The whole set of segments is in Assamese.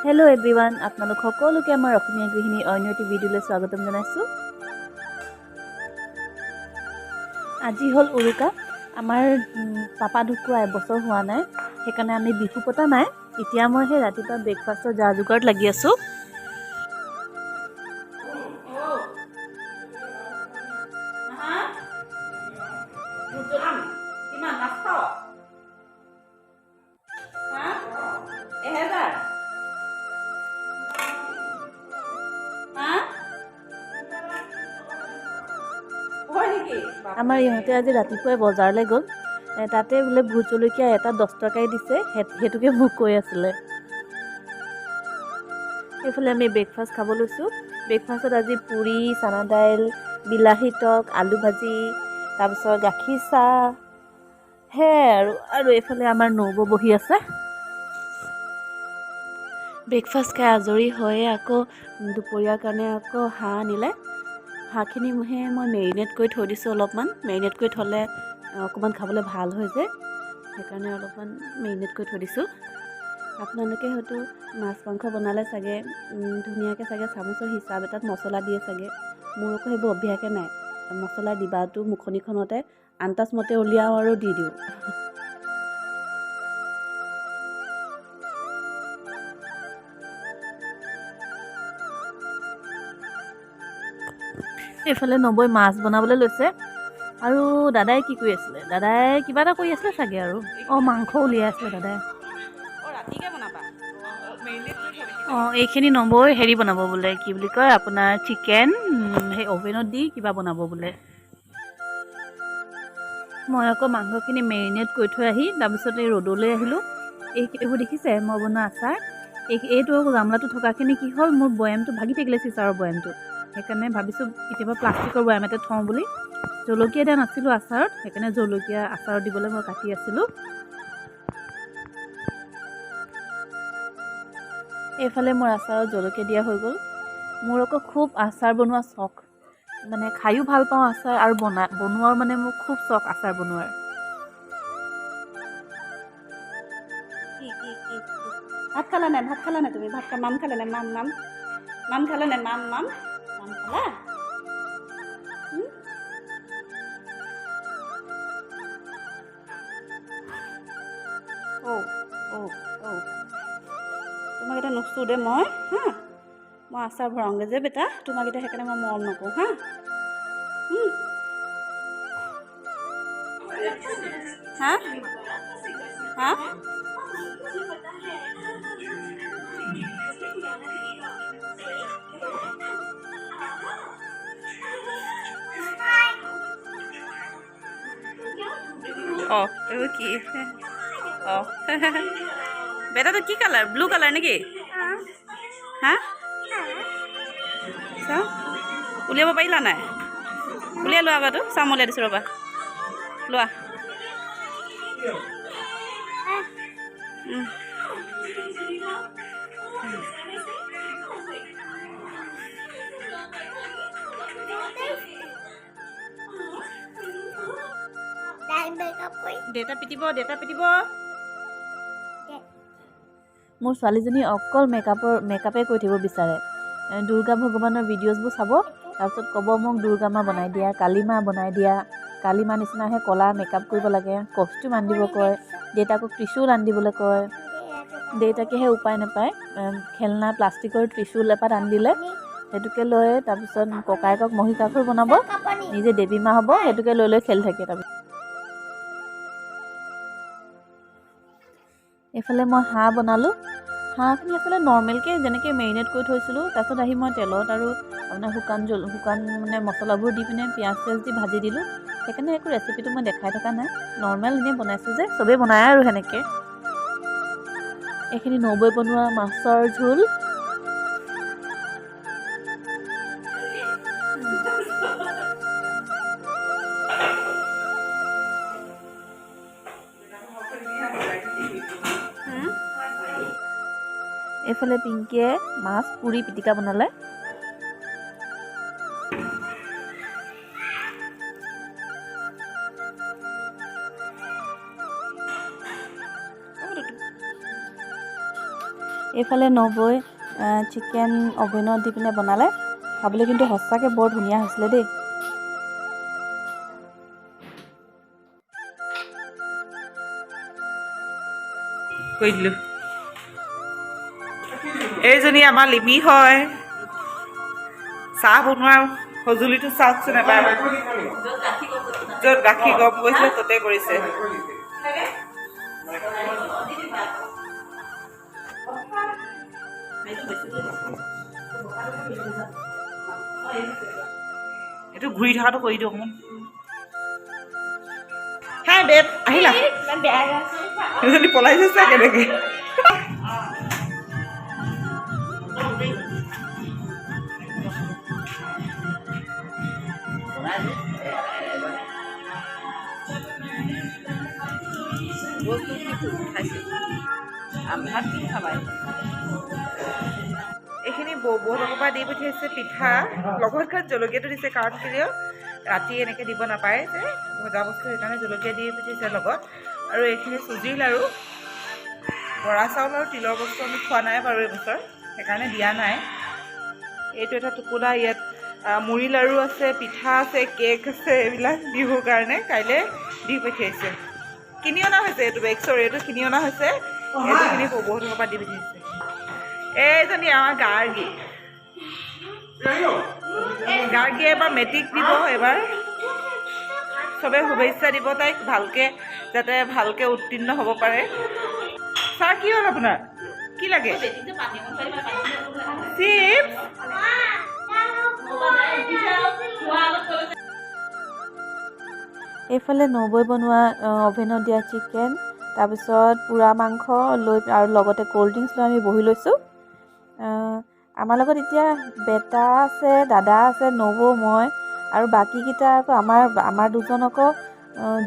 हेलो एवरीवन आपनालोक सकलोके आमार अসমীয়া गृहिणी अन्य एटी भिडिओले स्वागतम जनाइছো। আজি हल उरुका आमार पापा ढुकुवा এবছৰ হোৱা নাই সেইকাৰণে আমি বিহু পতা নাই। এতিয়া মই সেই ৰাতিপুৱা ব্ৰেকফাষ্টৰ যা যোগাৰত লাগি আছো। आमार इहते आज रातिपुवाई बजारले गल ताते बोले भूत जलकिया एटा 10 टकाई दिसे हेतुके मुक কৈ आছিলে। एफाले आमी ब्रेकफास्ट खाब लैছো। ब्रेकफास्टत आज पुरी चाना दाइल बिलाही टक आलू भाजी तारपिছত गाखीर चाह हे आरो एफाले आमार नौबो बहि আছে। ब्रेकफास्ट खाই आजरी হয়ে আকৌ দুপৰীয়াৰ কাৰণে আকৌ হাঁহ আনিলে। হাঁহখিনি মই মেৰিনেট কৰি থৈ দিছোঁ। অলপমান মেৰিনেট কৰি থলে অকমান খাবলৈ ভাল হৈ যায় সেইকাৰণে অলপমান মেৰিনেট কৰি থৈ দিছোঁ। আপোনালোকে হয়তো মাছ মাংস বনালে চাগে ধুনীয়াকৈ চাগে চামুচৰ হিচাপ এটাত মছলা দিয়ে চাগে। মোৰ আকৌ সেইবোৰ অভ্যাসে নাই। মছলা দিবাটো মুখনিখনতে আন্তাজ মতে উলিয়াও আৰু দি দিওঁ। এফালে নবৈ মাছ বনাবলৈ লৈছে আৰু দাদাই কি কৰি আছিলে? দাদাই কিবা এটা কৰি আছিলে চাগে আৰু মাংস উলিয়াই আছিলে দাদাই। ৰাতিকে বনাবা মেৰিনেট কৰি থৈ এইখিনি নবৈ হেৰি বনাব বোলে কি বুলি কয় আপোনাৰ চিকেন সেই অভেনত দি কিবা বনাব বোলে। মই আকৌ মাংসখিনি মেৰিনেট কৰি থৈ আহি তাৰপিছত এই ৰ'দলৈ আহিলোঁ। এইবোৰ দেখিছে মই বনোৱা আচাৰ এইটো গামলাটো থকাখিনি কি হ'ল মোৰ বৈয়ামটো ভাগি থাকিলে চিচাৰৰ বৈয়ামটো সেইকাৰণে ভাবিছোঁ কেতিয়াবা প্লাষ্টিকৰ বৈয়াম এটা থওঁ বুলি। জলকীয়া দিয়া নাছিলোঁ আচাৰত সেইকাৰণে জলকীয়া আচাৰত দিবলৈ মই কাটি আছিলোঁ। এইফালে মোৰ আচাৰত জলকীয়া দিয়া হৈ গ'ল। মোৰ আকৌ খুব আচাৰ বনোৱা চখ মানে খায়ো ভাল পাওঁ আচাৰ আৰু বনোৱাৰ মানে মোৰ খুব চখ আচাৰ বনোৱাৰ। ভাত খালা নাই তুমি ভাত মাম খালে নাই মাম খালে নাই মাম খালা তোমাক এটা নুচোঁ দে মই মই আচাৰ ভৰাওঁগৈ যে বেটা তোমাক এতিয়া সেইকাৰণে মই মৰম নকৰোঁ এইবোৰ কি বেটা তো কি কালাৰ ব্লু কালাৰ নেকি চাওঁ উলিয়াব পাৰিলা নাই? উলিয়াই লোৱা আগতো চাম উলিয়াই দিছোঁ ৰ'বা লোৱা। দেউতা পিটিব মোৰ ছোৱালীজনী অকল মেকআপে কৰি থাকিব বিচাৰে। দুৰ্গা ভগৱানৰ ভিডিঅ'জবোৰ চাব তাৰপিছত ক'ব মোক দুৰ্গা মা বনাই দিয়া কালী মা বনাই দিয়া কালী মা নিচিনাহে ক'লা মেকআপ কৰিব লাগে কষ্টিউম আনি দিব কয়। দেউতাকক ত্ৰিশূল আনি দিবলৈ কয়। দেউতাকেহে উপায় নাপায় খেলনা প্লাষ্টিকৰ ত্ৰিশূল এপাত আনি দিলে সেইটোকে লৈ তাৰপিছত ককায়েকক মহিষাসুৰ বনাব নিজে দেৱী মা হ'ব সেইটোকে লৈ খেলি থাকে। তাৰপিছত এইফালে মই হাঁহ বনালোঁ। হাঁহখিনি আচলতে নৰ্মেলকৈ যেনেকৈ মেৰিনেট কৰি থৈছিলোঁ তাৰপিছত আহি মই তেলত আৰু আপোনাৰ শুকান মানে মছলাবোৰ দি পিনে পিঁয়াজ দি ভাজি দিলোঁ। সেইকাৰণে একো ৰেচিপিটো মই দেখাই থকা নাই নৰ্মেল এনেই বনাইছোঁ যে চবেই বনায় আৰু সেনেকৈ। এইখিনি নবৈ বনোৱা মাছৰ জোল। এইফালে পিংকিয়ে মাছ পুৰি পিটিকা বনালে। এইফালে নবৈ চিকেন অভেনত দি পিনে বনালে। খাবলৈ কিন্তু সঁচাকৈ বৰ ধুনীয়া হৈছিলে দেই। কৰি দিলোঁ। এইজনী আমাৰ লিমি হয়। চাহ বনোৱাৰ সঁজুলিটো চাওকচোন এবাৰ। য'ত গাখীৰ গৰম কৰিছিলে ততে কৰিছে। এইটো ঘূৰি থকাটো কৰি দিওঁ অকণমান। হাই বেব, আহিলা? এজনী পলাইছে চা কেনেকে। এইখিনি বৌহঁতৰ পৰা দি পঠিয়াইছে পিঠা, লগত জলকীয়াটো দিছে, কাৰণ কিয় ৰাতি এনেকৈ দিব নাপায় যে ভজা বস্তু, সেইকাৰণে জলকীয়া দি পঠিয়াইছে লগত। আৰু এইখিনি চুজিৰ লাড়ু, বৰা চাউল আৰু তিলৰ বস্তু আমি খোৱা নাই বাৰু এইবছৰ, সেইকাৰণে দিয়া নাই। এইটো এটা টোপোলা, ইয়াত মুড়ি লাড়ু আছে, পিঠা আছে, কেক আছে, এইবিলাক বিহুৰ কাৰণে কাইলৈ দি পঠিয়াইছে। কিনি অনা হৈছে এইটো বেগ, চৰি এইটো কিনি অনা হৈছে। এইটোখিনি বৌহঁতৰ পৰা দি পঠিয়াইছে। এইজনী আমাৰ গাৰ্গী। গাৰ্গীয়ে এবাৰ মেট্ৰিক দিব, এবাৰ চবে শুভেচ্ছা দিব তাইক, ভালকৈ যাতে ভালকৈ উত্তীৰ্ণ হ'ব পাৰে। ছাৰ কি হ'ল আপোনাৰ? কি লাগে? চিপছ? এইফালে নবৈ বনোৱা অভেনত দিয়া চিকেন, তাৰপিছত পোৰা মাংস লৈ আৰু লগতে ক'ল্ড ড্ৰিংকছ লৈ আমি বহি লৈছোঁ। আমাৰ লগত এতিয়া বেটা আছে, দাদা আছে, নবৌ, মই আৰু বাকীকেইটা আকৌ আমাৰ দুজন আকৌ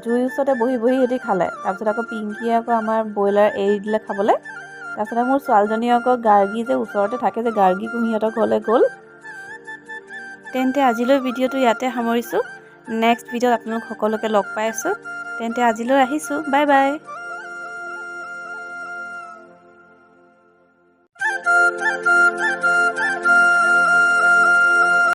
জুইৰ ওচৰতে বহি বহি সিহঁতি খালে। তাৰপিছত আকৌ পিংকীয়ে আকৌ আমাৰ ব্ৰইলাৰ এৰি দিলে খাবলৈ। তাৰপিছতে মোৰ ছোৱালীজনী আকৌ গাৰ্গী যে ওচৰতে থাকে যে, গাৰ্গী কুঁহিহঁতৰ ঘৰলৈ গ'ল। তেন্তে আজিলৈ ভিডিঅ'টো ইয়াতে সামৰিছোঁ। নেক্সট ভিডিঅ'ত আপোনালোক সকলোকে লগ পাই আছোঁ। তেন্তে আজিলৈ আহিছোঁ, বাই বাই।